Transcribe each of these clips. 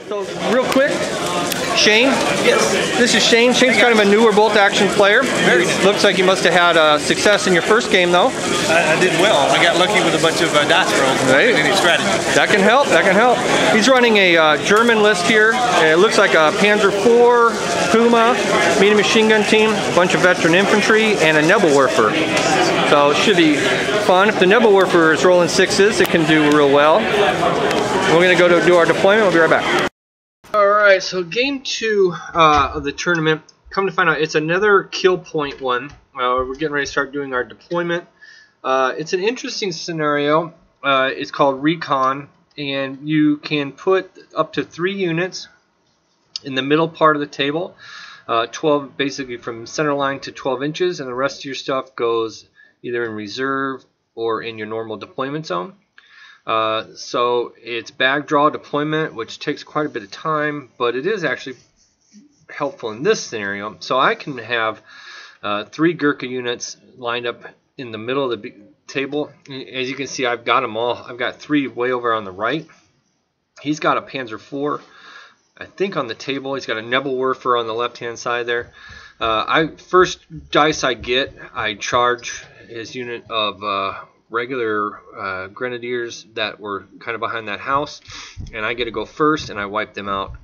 So real quick, Shane. Yes. This is Shane. Shane's kind of a newer bolt-action player. Very nice. Looks like you must have had success in your first game, though. I did well. I got lucky with a bunch of dice rolls. Right. Any strategy. That can help. That can help. He's running a German list here. It looks like a Panzer IV, Puma, medium machine gun team, a bunch of veteran infantry, and a Nebelwerfer. So it should be fun. If the Nebelwerfer is rolling sixes, it can do real well. We're going to go to do our deployment. We'll be right back. Alright, so game 2 of the tournament. Come to find out, it's another kill point one. We're getting ready to start doing our deployment. It's an interesting scenario. It's called Recon, and you can put up to 3 units in the middle part of the table. 12 basically from center line to 12 inches, and the rest of your stuff goes either in reserve or in your normal deployment zone. So it's bag draw deployment, which takes quite a bit of time, but it is actually helpful in this scenario. So I can have 3 Gurkha units lined up in the middle of the table. As you can see, I've got them all. I've got 3 way over on the right. He's got a Panzer IV, I think, on the table. He's got a Nebelwerfer on the left-hand side there. First dice I get, I charge his unit of regular grenadiers that were kind of behind that house, and I get to go first, and I wipe them out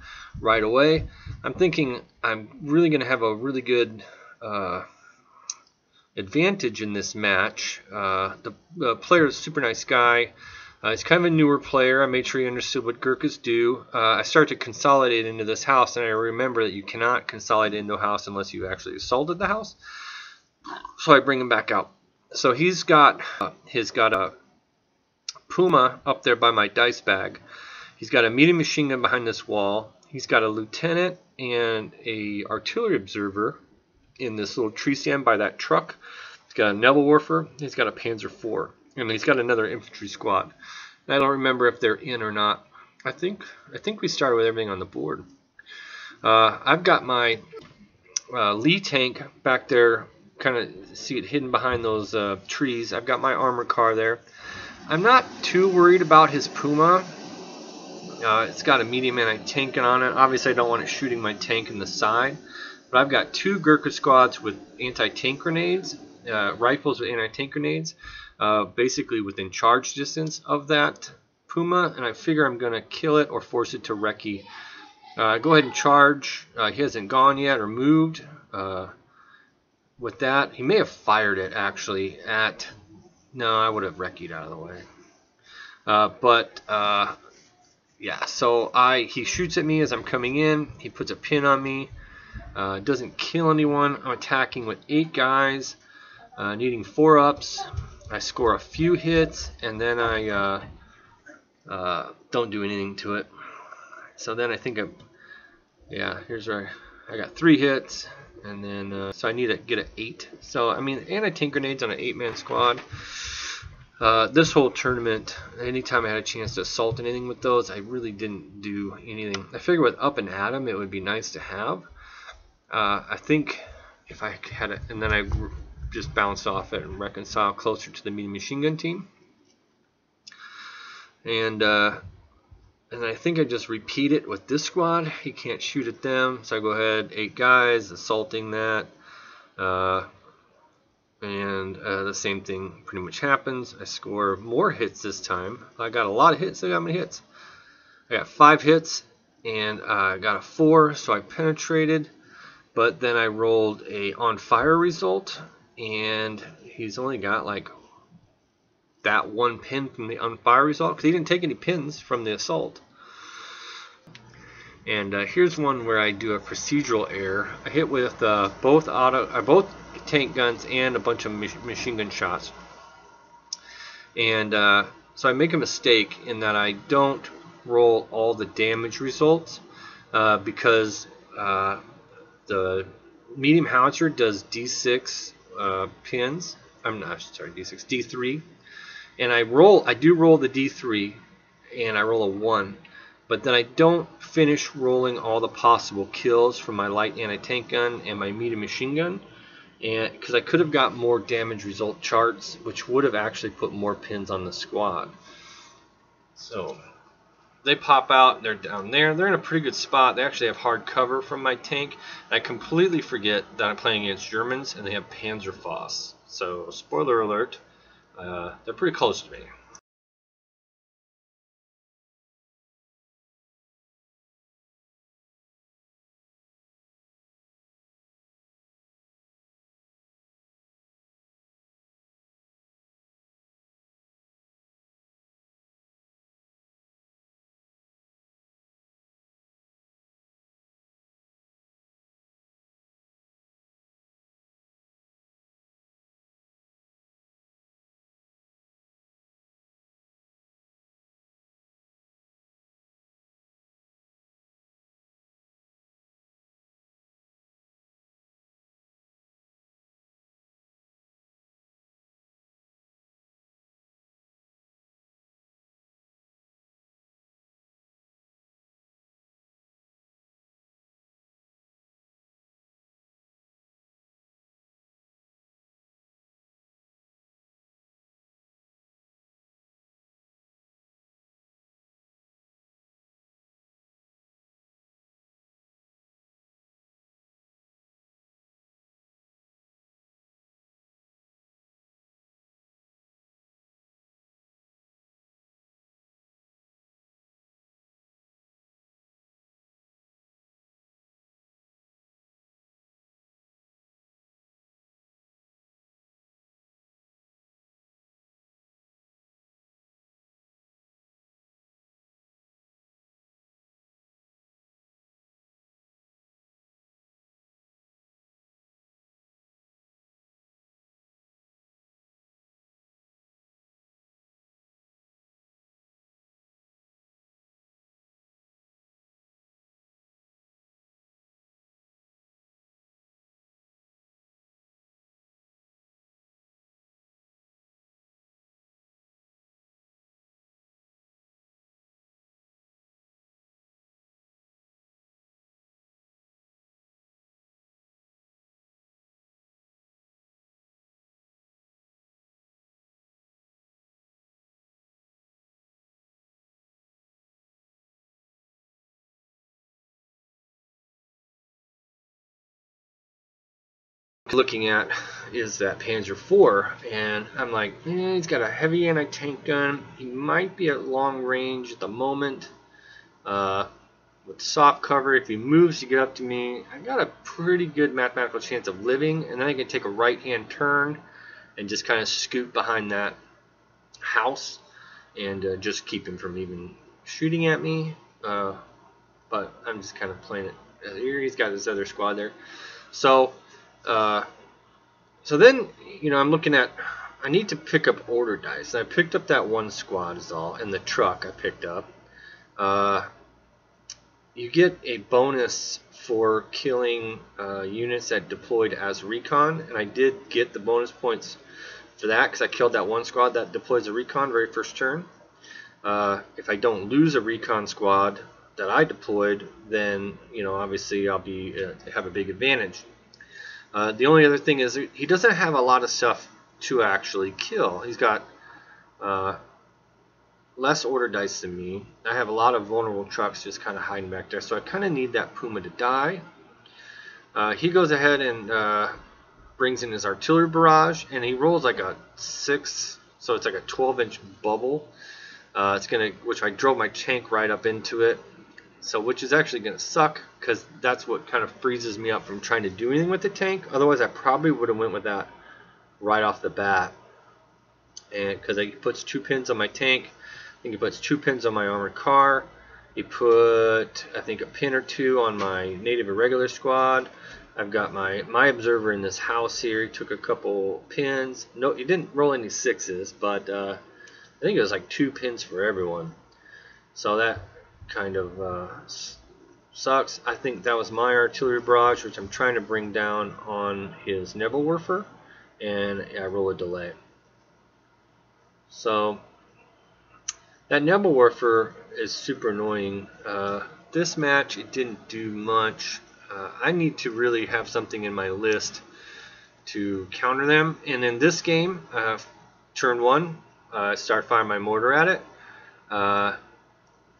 right away. I'm thinking I'm really going to have a really good advantage in this match. The player is a super nice guy. He's kind of a newer player. I made sure he understood what Gurkhas do. I started to consolidate into this house, and I remember that you cannot consolidate into a house unless you actually assaulted the house. So I bring him back out. So he's got a Puma up there by my dice bag. He's got a medium machine gun behind this wall. He's got a lieutenant and a artillery observer in this little tree stand by that truck. He's got a Nebelwerfer. He's got a Panzer IV, and he's got another infantry squad. I don't remember if they're in or not. I think we started with everything on the board. I've got my Lee tank back there. Kind of see it hidden behind those trees. I've got my armored car there. I'm not too worried about his Puma. It's got a medium anti-tank on it. Obviously, I don't want it shooting my tank in the side. But I've got 2 Gurkha squads with anti-tank grenades, rifles with anti-tank grenades, basically within charge distance of that Puma. And I figure I'm going to kill it or force it to recce. Go ahead and charge. He hasn't gone yet or moved. With that, he may have fired it actually at. No, I would have recce'd out of the way. Yeah. So he shoots at me as I'm coming in. He puts a pin on me. Doesn't kill anyone. I'm attacking with 8 guys, needing 4 ups. I score a few hits, and then I don't do anything to it. So then I think here's where I got 3 hits. And then, so I need to get an 8. So, I mean, anti-tank grenades on an 8-man squad. This whole tournament, anytime I had a chance to assault anything with those, I really didn't do anything. I figured with up and atom, it would be nice to have. I think if I had it, and then I just bounce off it and reconcile closer to the medium machine gun team. And I think I just repeat it with this squad. He can't shoot at them, so I go ahead, 8 guys, assaulting that. And the same thing pretty much happens. I score more hits this time. I got a lot of hits. I got many hits. I got 5 hits, and I got a 4, so I penetrated. But then I rolled a on fire result, and he's only got like that 1 pin from the on fire result, because he didn't take any pins from the assault. And here's one where I do a procedural error. I hit with both tank guns and a bunch of machine gun shots. And so I make a mistake in that I don't roll all the damage results because the medium howitzer does D6 pins. I'm not sorry, D6, D3. And I do roll the D3, and I roll a 1, but then I don't finish rolling all the possible kills from my light anti-tank gun and my medium machine gun, and because I could have got more damage result charts, which would have actually put more pins on the squad. So they pop out. They're down there. They're in a pretty good spot. They actually have hard cover from my tank. I completely forget that I'm playing against Germans, and they have Panzerfaust. So, spoiler alert, they're pretty close to me. Looking at is that Panzer IV, and I'm like, he's got a heavy anti-tank gun. He might be at long range at the moment. With soft cover, if he moves to get up to me, I got a pretty good mathematical chance of living, and then I can take a right-hand turn and just kind of scoot behind that house and just keep him from even shooting at me. But I'm just kind of playing it. Here he's got his other squad there. So then, I'm looking at, I need to pick up order dice. And I picked up that one squad is all, and the truck I picked up. You get a bonus for killing units that deployed as recon, and I did get the bonus points for that because I killed that one squad that deploys a recon very first turn. If I don't lose a recon squad that I deployed, then obviously I'll be have a big advantage. The only other thing is he doesn't have a lot of stuff to actually kill. He's got less order dice than me. I have a lot of vulnerable trucks just kind of hiding back there, so I kind of need that Puma to die. He goes ahead and brings in his artillery barrage, and he rolls like a 6, so it's like a 12-inch bubble. Which I drove my tank right up into it, so which is actually gonna suck because that's what kind of freezes me up from trying to do anything with the tank. Otherwise, I probably would have went with that right off the bat, and because he puts 2 pins on my tank. I think he puts 2 pins on my armored car. He put, I think, a pin or 2 on my native irregular squad. I've got my observer in this house here. He took a couple pins. No, he didn't roll any 6s, but I think it was like 2 pins for everyone. So that kind of sucks. I think that was my artillery barrage, which I'm trying to bring down on his Nebelwerfer, and I roll a delay. So that Nebelwerfer is super annoying. This match, it didn't do much. I need to really have something in my list to counter them. And in this game, turn 1, I start firing my mortar at it.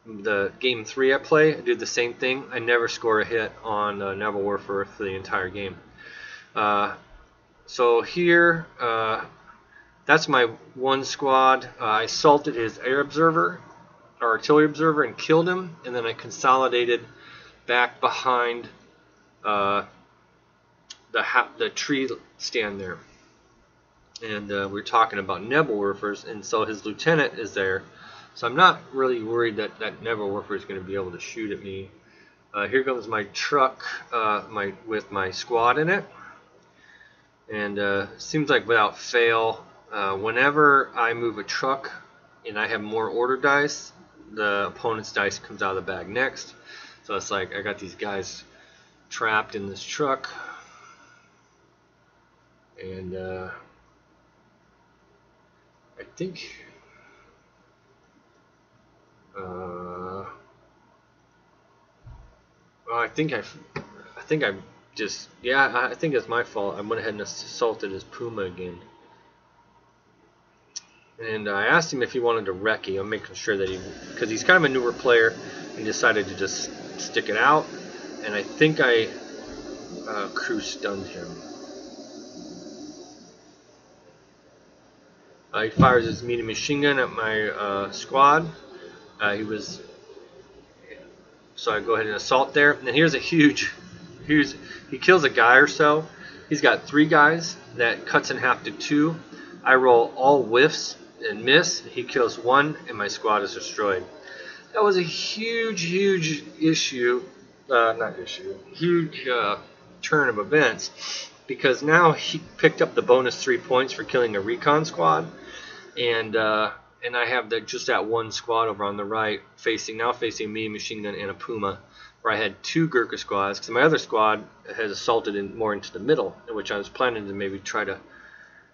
the game 3 I play, I did the same thing. I never score a hit on Naval Warfare for the entire game. So here, that's my one squad. I assaulted his air observer, or artillery observer, and killed him. And then I consolidated back behind the tree stand there. And we're talking about Nebel Warfers, and so his lieutenant is there. So I'm not really worried that Nebel Warfer is going to be able to shoot at me. Here comes my truck with my squad in it. And seems like without fail, whenever I move a truck and I have more order dice, the opponent's dice comes out of the bag next. So it's like I got these guys trapped in this truck. And I think I think it's my fault. I went ahead and assaulted his Puma again. And I asked him if he wanted to recce. I'm making sure that because he's kind of a newer player, and decided to just stick it out. And I think I crew stunned him. He fires his medium machine gun at my squad. So I go ahead and assault there. And then here's a he kills a guy or so. He's got 3 guys that cuts in half to 2. I roll all whiffs and miss. He kills 1, and my squad is destroyed. That was a huge turn of events, because now he picked up the bonus 3 points for killing a recon squad, and I have just that one squad over on the right facing me, machine gun, and a Puma, where I had 2 Gurkha squads, because my other squad has assaulted more into the middle, in which I was planning to maybe try to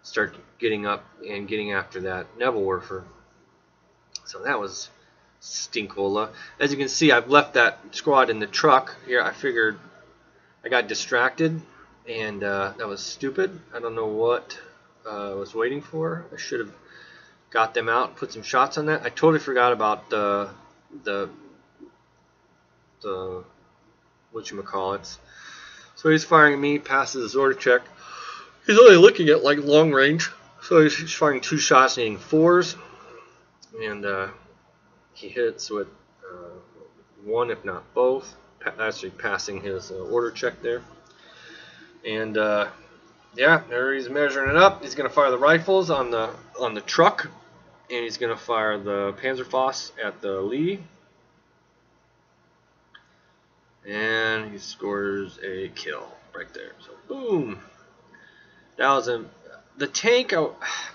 start getting up and getting after that Nebel Warfer. So that was stinkola. As you can see, I've left that squad in the truck here. I figured I got distracted, and that was stupid. I don't know what I was waiting for. I should have got them out, put some shots on that. I totally forgot about the whatchamacallits. So he's firing at me, passes his order check. He's only looking at like long range, so he's firing 2 shots and hitting 4s, and he hits with 1 if not both, actually passing his order check there. And yeah, there he's measuring it up. He's going to fire the rifles on the truck, and he's going to fire the Panzerfaust at the Lee. And he scores a kill right there. So boom. That was the tank I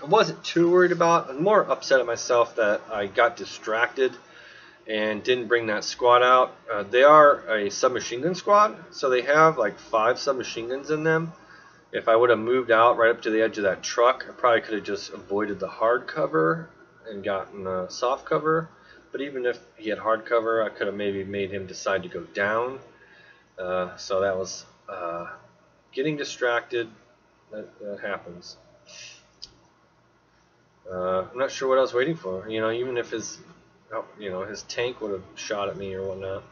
wasn't too worried about. I'm more upset at myself that I got distracted and didn't bring that squad out. They are a submachine gun squad, so they have like 5 submachine guns in them. If I would have moved out right up to the edge of that truck, I probably could have just avoided the hard cover and gotten a soft cover. But even if he had hard cover, I could have maybe made him decide to go down. So that was getting distracted. That happens. I'm not sure what I was waiting for. Even if his tank would have shot at me or whatnot,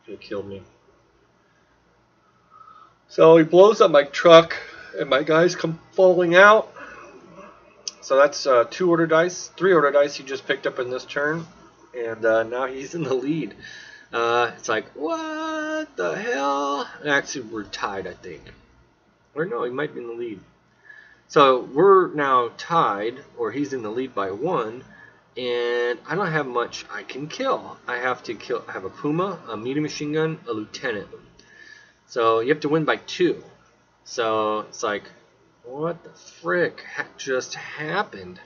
could have killed me. So he blows up my truck, and my guys come falling out. So that's 2 order dice, 3 order dice he just picked up in this turn, and now he's in the lead. It's like, what the hell? Actually, we're tied, I think. Or no, he might be in the lead. So we're now tied, or he's in the lead by 1, and I don't have much I can kill. I have a Puma, a medium machine gun, a lieutenant. So you have to win by 2. So it's like, what the frick just happened?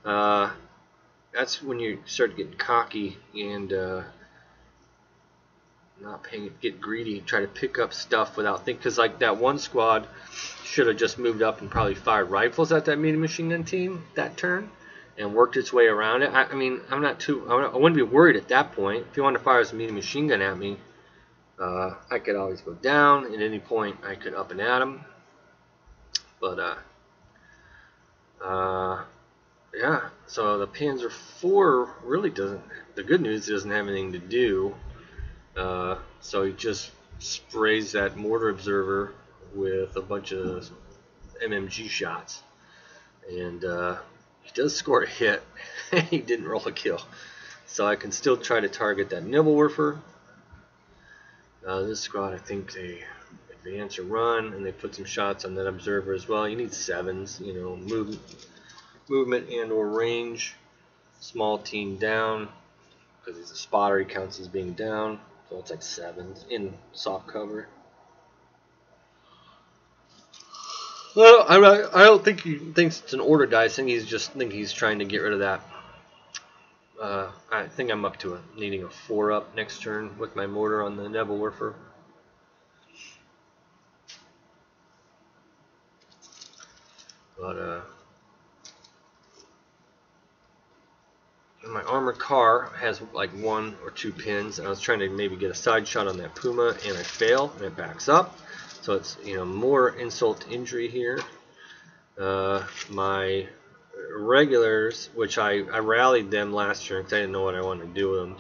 That's when you start getting cocky and get greedy, try to pick up stuff without thinking. Because like that one squad should have just moved up and probably fired rifles at that medium machine gun team that turn and worked its way around it. I mean, I wouldn't be worried at that point. If you wanted to fire some medium machine gun at me, I could always go down. At any point, I could up and at him. But yeah. So the Panzer IV really doesn't. the good news, he doesn't have anything to do. So he just sprays that mortar observer with a bunch of MMG shots, and he does score a hit. He didn't roll a kill, so I can still try to target that Nebelwerfer. This squad, I think they advance or run, and they put some shots on that observer as well. You need 7s, you know, movement and or range. Small team down, because he's a spotter, he counts as being down, so it's like 7s in soft cover. Well, I don't think he thinks it's an order dice. I think he's trying to get rid of that. I think I'm up to needing a 4-up next turn with my mortar on the Nebelwerfer. But my armored car has like 1 or 2 pins, and I was trying to maybe get a side shot on that Puma, and I fail, and it backs up. So it's, you know, more insult to injury here. My regulars, which I rallied them last turn because I didn't know what I wanted to do with them.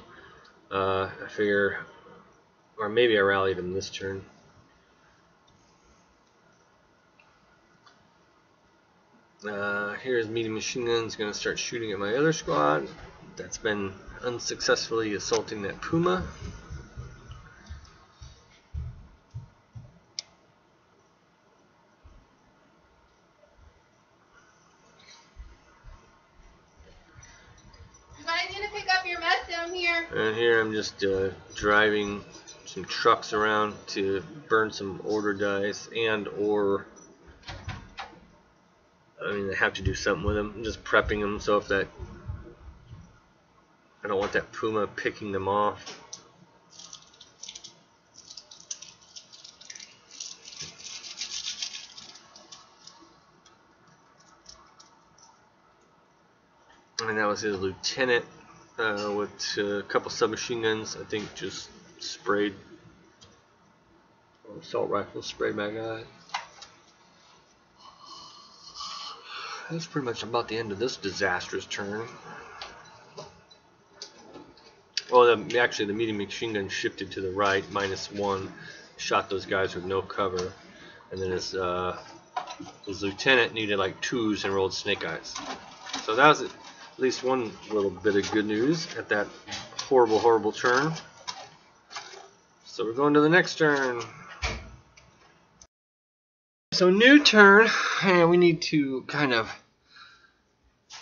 I figure, or maybe I rallied them this turn. Here's medium machine guns going to start shooting at my other squad that's been unsuccessfully assaulting that Puma. You guys need to pick up your mess down here. And here I'm just driving some trucks around to burn some order dice, and or I mean, I have to do something with them. I'm just prepping them, so if that, I don't want that Puma picking them off. And that was his lieutenant with a couple submachine guns. I think just sprayed, assault rifle sprayed my guy. That's pretty much about the end of this disastrous turn. Well, actually, the medium machine gun shifted to the right, -1, shot those guys with no cover, and then his lieutenant needed like 2s and rolled snake eyes. So that was at least one little bit of good news at that horrible, horrible turn. So we're going to the next turn. So new turn, and we need to kind of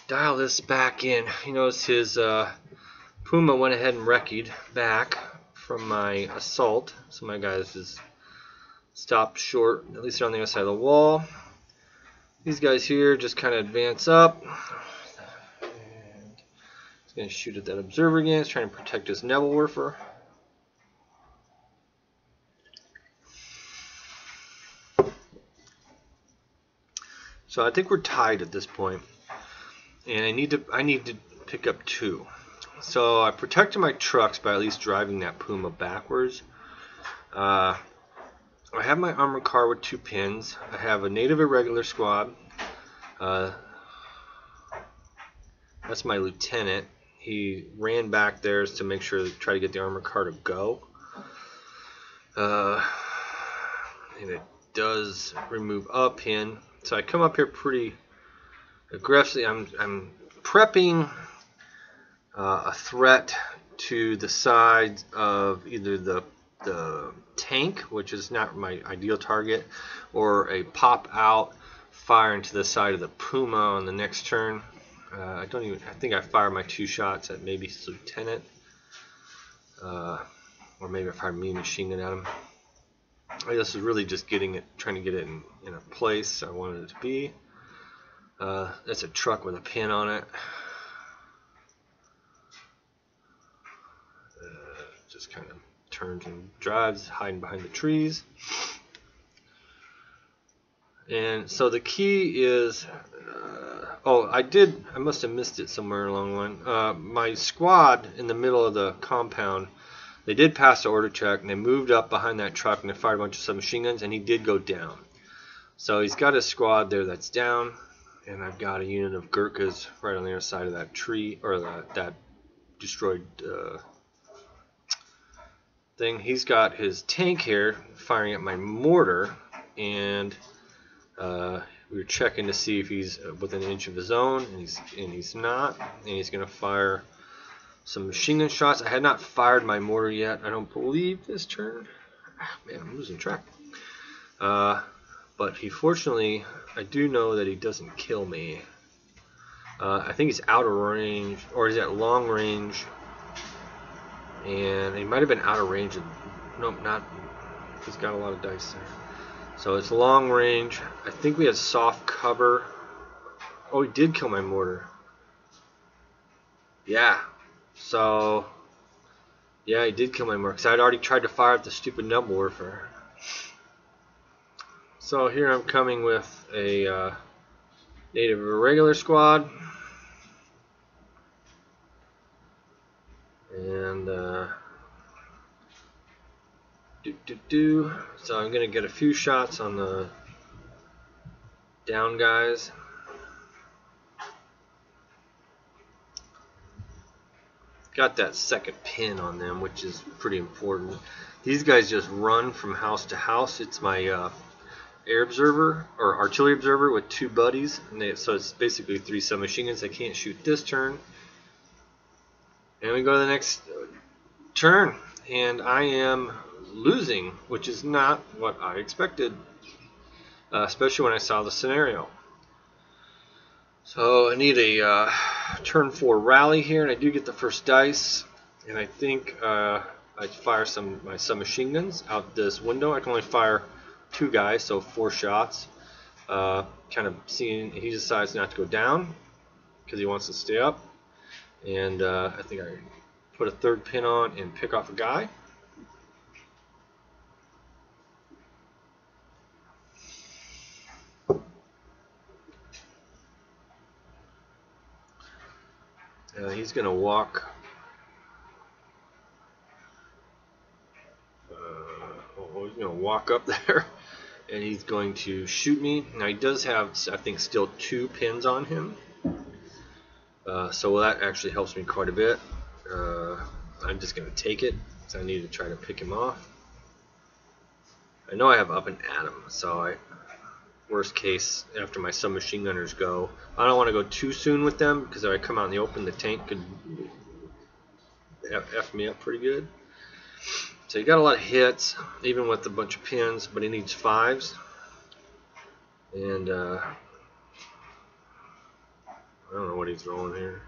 dial this back in. You notice his Puma went ahead and wrecked back from my assault, so my guys is stopped short, at least on the other side of the wall. These guys here just kind of advance up. And he's going to shoot at that observer again. He's trying to protect his Nebelwerfer. So I think we're tied at this point, and I need to pick up 2. So I protected my trucks by at least driving that Puma backwards. I have my armored car with 2 pins. I have a native irregular squad. That's my lieutenant. He ran back there to make sure to try to get the armored car to go. And it does remove a pin. So I come up here pretty aggressively. I'm prepping a threat to the side of either the tank, which is not my ideal target, or a pop out fire into the side of the Puma on the next turn. I think I fired my 2 shots at maybe his lieutenant, or maybe I fired me machine gun at him. This is really just trying to get it in a place I wanted it to be. That's a truck with a pin on it. Just kind of turns and drives, hiding behind the trees. And so the key is, I must have missed it somewhere along the line. My squad in the middle of the compound, they did pass the order check, and they moved up behind that truck, and they fired a bunch of submachine guns, and he did go down. So he's got a squad there that's down, and I've got a unit of Gurkhas right on the other side of that tree, or that destroyed thing. He's got his tank here firing at my mortar, and we were checking to see if he's within an inch of his own, and he's not, and he's going to fire some machine gun shots. I had not fired my mortar yet, I don't believe, this turn. Man, I'm losing track. But he, fortunately, I do know that he doesn't kill me. I think he's out of range, or he's at long range, and he might have been out of range. Nope, not. He's got a lot of dice there. So it's long range. I think we had soft cover. Oh, he did kill my mortar. Yeah. So, yeah, he did kill my mortar, because I'd already tried to fire at the stupid nub warfare. So here I'm coming with a native irregular squad, and so I'm gonna get a few shots on the down guys. Got that second pin on them, which is pretty important. These guys just run from house to house. It's my air observer or artillery observer with two buddies, and so it's basically 3 submachine guns. I can't shoot this turn, and we go to the next turn, and I am losing, which is not what I expected, especially when I saw the scenario. So I need a turn 4 rally here, and I do get the first dice, and I think I fire my submachine guns out this window. I can only fire 2 guys, so 4 shots. Kind of seeing he decides not to go down because he wants to stay up, and I think I put a 3rd pin on and pick off a guy. He's going to walk. He's going to walk up there, and he's going to shoot me. Now he does have, I think, still 2 pins on him, so that actually helps me quite a bit. I'm just going to take it, so I need to try to pick him off. I know I have up and at him, so worst case, after my submachine gunners go, I don't want to go too soon with them, because if I come out in the open, the tank could F me up pretty good. So he got a lot of hits, even with a bunch of pins, but he needs 5s. And I don't know what he's rolling here.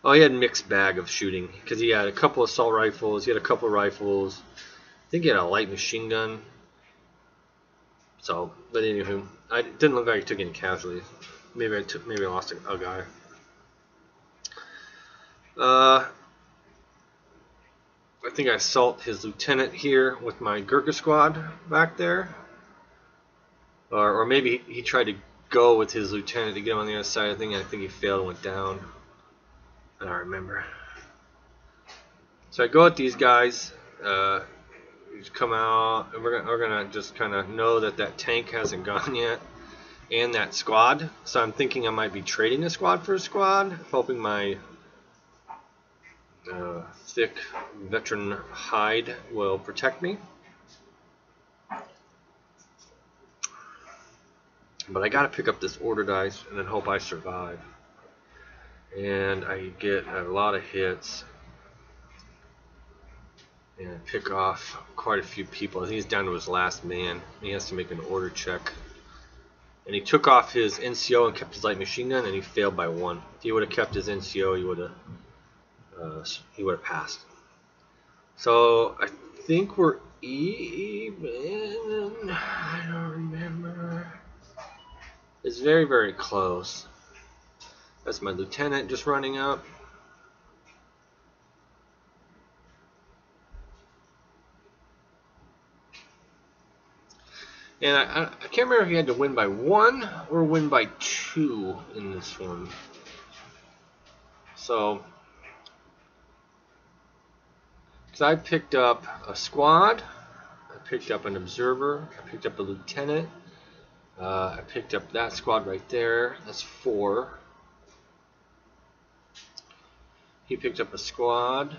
Oh, he had a mixed bag of shooting, because he had a couple assault rifles, he had a couple of rifles, I think he had a light machine gun. So, but anywho, it didn't look like he took any casualties. Maybe I lost a guy. I think I assault his lieutenant here with my Gurkha squad back there, or maybe he tried to go with his lieutenant to get him on the other side. I think he failed and went down. I don't remember. So I go at these guys. Come out, and we're gonna just kind of know that tank hasn't gone yet, and that squad. So I'm thinking I might be trading a squad for a squad, hoping my thick veteran hide will protect me. But I gotta pick up this order dice and then hope I survive. And I get a lot of hits and pick off quite a few people. I think he's down to his last man. He has to make an order check. And he took off his NCO and kept his light machine gun, and he failed by 1. If he would have kept his NCO, he would have passed. So I think we're even. I don't remember. It's very, very close. That's my lieutenant just running up. And I can't remember if he had to win by 1 or win by 2 in this one. So, because I picked up a squad, I picked up an observer, I picked up a lieutenant, I picked up that squad right there. That's 4. He picked up a squad,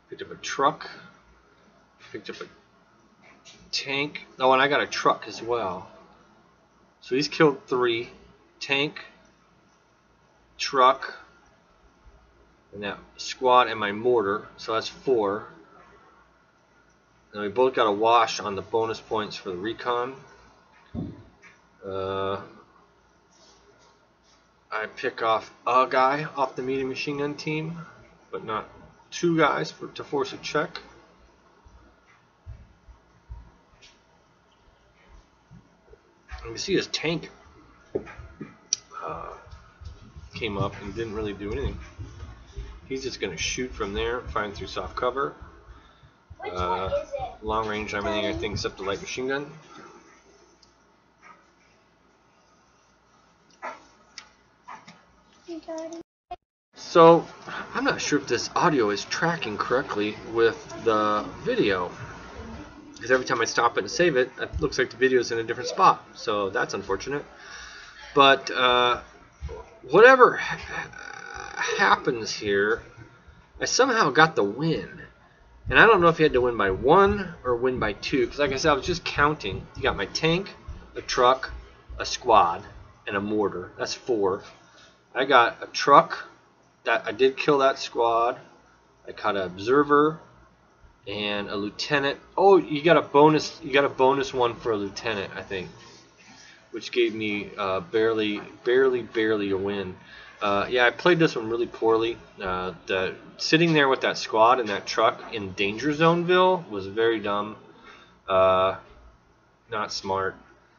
picked up a truck, picked up a tank. Oh, and I got a truck as well. So he's killed 3. Tank, truck, and that squad and my mortar. So that's 4. And we both got a wash on the bonus points for the recon. I pick off a guy off the medium machine gun team, but not 2 guys to force a check. And you see his tank came up and didn't really do anything. He's just going to shoot from there, firing through soft cover. Long range and everything, I think, except the light machine gun. So, I'm not sure if this audio is tracking correctly with the video. Because every time I stop it and save it, it looks like the video is in a different spot. So, that's unfortunate. But, whatever happens here, I somehow got the win. And I don't know if you had to win by 1 or win by 2. Because like I said, I was just counting. You got my tank, a truck, a squad, and a mortar. That's 4. I got a truck. That I did kill that squad. I caught an observer and a lieutenant. Oh, you got a bonus. You got a bonus one for a lieutenant, I think, which gave me barely a win. Yeah, I played this one really poorly. Sitting there with that squad and that truck in Danger Zoneville was very dumb. Not smart.